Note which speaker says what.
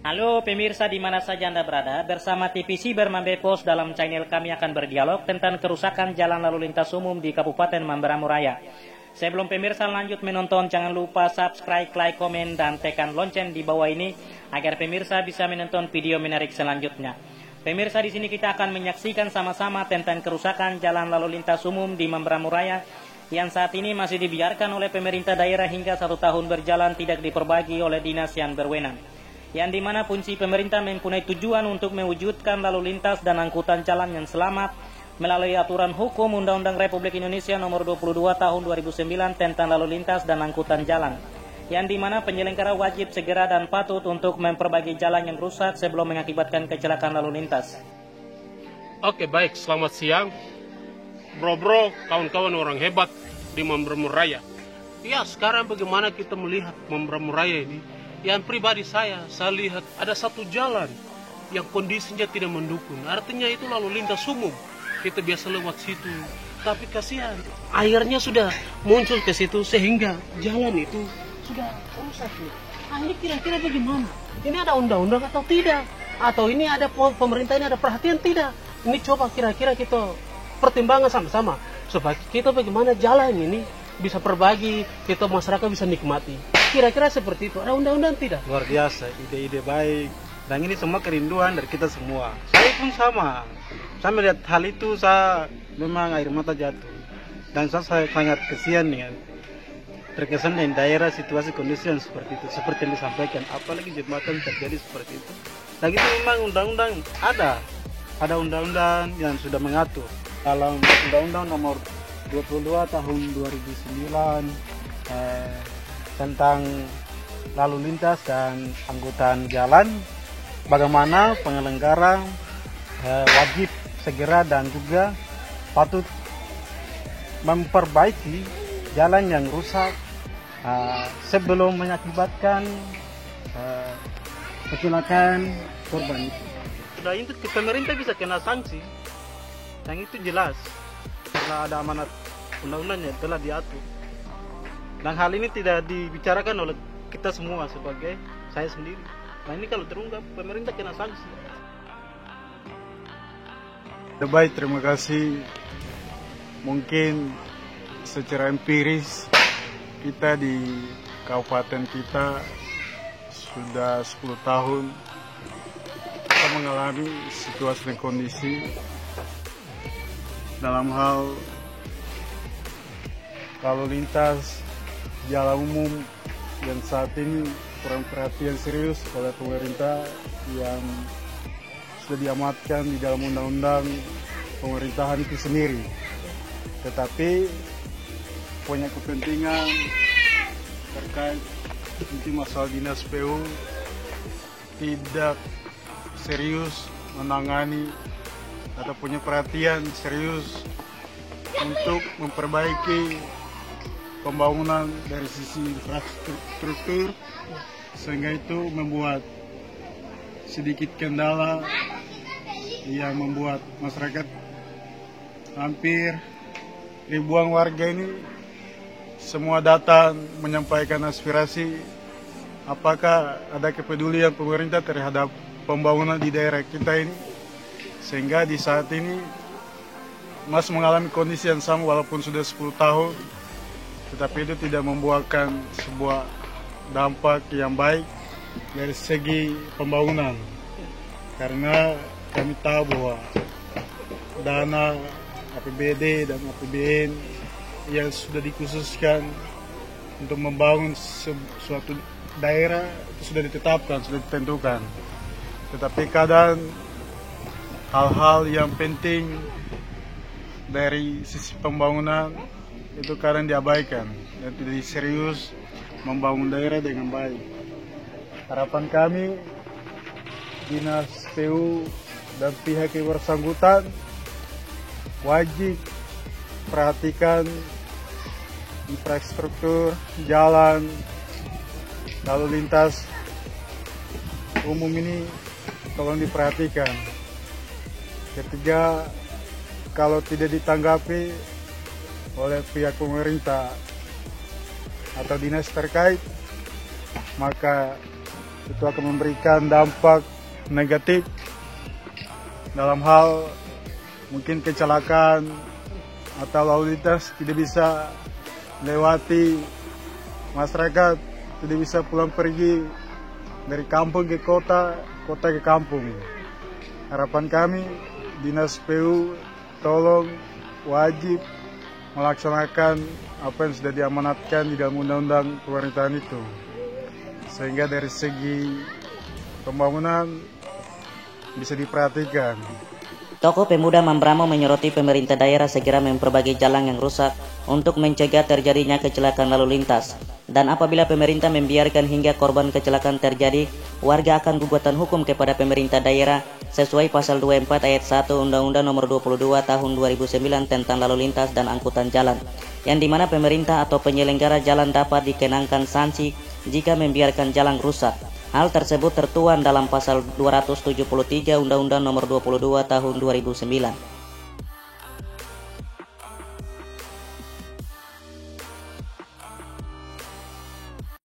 Speaker 1: Halo pemirsa di mana saja Anda berada, bersama TVC Bermambe Pos dalam channel kami akan berdialog tentang kerusakan jalan lalu lintas umum di Kabupaten Mamberamo Raya. Sebelum pemirsa lanjut menonton, jangan lupa subscribe, like, komen, dan tekan lonceng di bawah ini agar pemirsa bisa menonton video menarik selanjutnya. Pemirsa, di sini kita akan menyaksikan sama-sama tentang kerusakan jalan lalu lintas umum di Mamberamo Raya yang saat ini masih dibiarkan oleh pemerintah daerah hingga 1 tahun berjalan tidak diperbaiki oleh dinas yang berwenang. Yang dimana fungsi pemerintah mempunyai tujuan untuk mewujudkan lalu lintas dan angkutan jalan yang selamat melalui aturan hukum Undang-Undang Republik Indonesia Nomor 22 Tahun 2009 tentang lalu lintas dan angkutan jalan, yang dimana penyelenggara wajib segera dan patut untuk memperbaiki jalan yang rusak sebelum mengakibatkan kecelakaan lalu lintas.
Speaker 2: Oke, baik, selamat siang bro, kawan-kawan orang hebat di Mamberamo Raya. Ya, sekarang bagaimana kita melihat Mamberamo Raya ini? Yang pribadi saya lihat ada satu jalan yang kondisinya tidak mendukung. Artinya itu lalu lintas umum. Kita biasa lewat situ. Tapi kasihan, airnya sudah muncul ke situ sehingga jalan itu sudah rusak. Nah, ini kira-kira bagaimana? Ini ada undang-undang atau tidak? Atau ini ada pemerintah ini ada perhatian tidak? Ini coba kira-kira kita pertimbangkan sama-sama supaya kita bagaimana jalan ini bisa berbagi, kita masyarakat bisa nikmati. Kira-kira seperti itu. Ada undang-undang tidak?
Speaker 3: Luar biasa, ide-ide baik. Dan ini semua kerinduan dari kita semua. Saya pun sama. Saya melihat hal itu, saya memang air mata jatuh. Dan saya sangat kesian dengan terkesan dengan daerah situasi kondisi yang seperti itu. Seperti yang disampaikan, apalagi jembatan terjadi seperti itu. Dan itu memang undang-undang ada. Ada undang-undang yang sudah mengatur. Dalam Undang-Undang Nomor 22 Tahun 2009 tentang lalu lintas dan angkutan jalan, bagaimana penyelenggara wajib segera dan juga patut memperbaiki jalan yang rusak sebelum mengakibatkan kecelakaan korban. Sudah itu pemerintah bisa kena sanksi, yang itu jelas karena ada amanat undang-undang yang telah diatur. Dan hal ini tidak dibicarakan oleh kita semua sebagai saya sendiri. Nah, ini kalau terungkap, pemerintah kena sanksi.
Speaker 4: Baik, terima kasih. Mungkin secara empiris kita di kabupaten kita sudah 10 tahun kita mengalami situasi dan kondisi dalam hal lalu lintas jalan umum yang saat ini kurang perhatian serius oleh pemerintah yang sudah diamatkan di dalam undang-undang pemerintahan itu sendiri. Tetapi punya kepentingan terkait nanti masalah dinas PU tidak serius menangani atau punya perhatian serius untuk memperbaiki pembangunan dari sisi infrastruktur, sehingga itu membuat sedikit kendala yang membuat masyarakat hampir ribuan warga ini semua datang menyampaikan aspirasi apakah ada kepedulian pemerintah terhadap pembangunan di daerah kita ini, sehingga di saat ini masih mengalami kondisi yang sama walaupun sudah 10 tahun, tetapi itu tidak membuahkan sebuah dampak yang baik dari segi pembangunan. Karena kami tahu bahwa dana APBD dan APBN yang sudah dikhususkan untuk membangun suatu daerah itu sudah ditetapkan, sudah ditentukan. Tetapi kadang hal-hal yang penting dari sisi pembangunan itu kadang diabaikan dan tidak serius membangun daerah dengan baik. Harapan kami dinas PU dan pihak yang bersangkutan wajib perhatikan infrastruktur jalan lalu lintas umum ini, tolong diperhatikan. Ketiga, kalau tidak ditanggapi oleh pihak pemerintah atau dinas terkait, maka itu akan memberikan dampak negatif dalam hal mungkin kecelakaan atau lalu lintas tidak bisa lewati, masyarakat tidak bisa pulang pergi dari kampung ke kota, kota ke kampung. Harapan kami, Dinas PU tolong wajib melaksanakan apa yang sudah diamanatkan di dalam undang-undang pemerintahan itu. Sehingga dari segi pembangunan bisa diperhatikan.
Speaker 1: Tokoh pemuda Mamberamo menyoroti pemerintah daerah segera memperbaiki jalan yang rusak untuk mencegah terjadinya kecelakaan lalu lintas. Dan apabila pemerintah membiarkan hingga korban kecelakaan terjadi, warga akan gugatan hukum kepada pemerintah daerah sesuai pasal 24 ayat 1 Undang-Undang Nomor 22 Tahun 2009 tentang lalu lintas dan angkutan jalan, yang dimana pemerintah atau penyelenggara jalan dapat dikenakan sanksi jika membiarkan jalan rusak. Hal tersebut tertuang dalam pasal 273 Undang-Undang Nomor 22 Tahun 2009.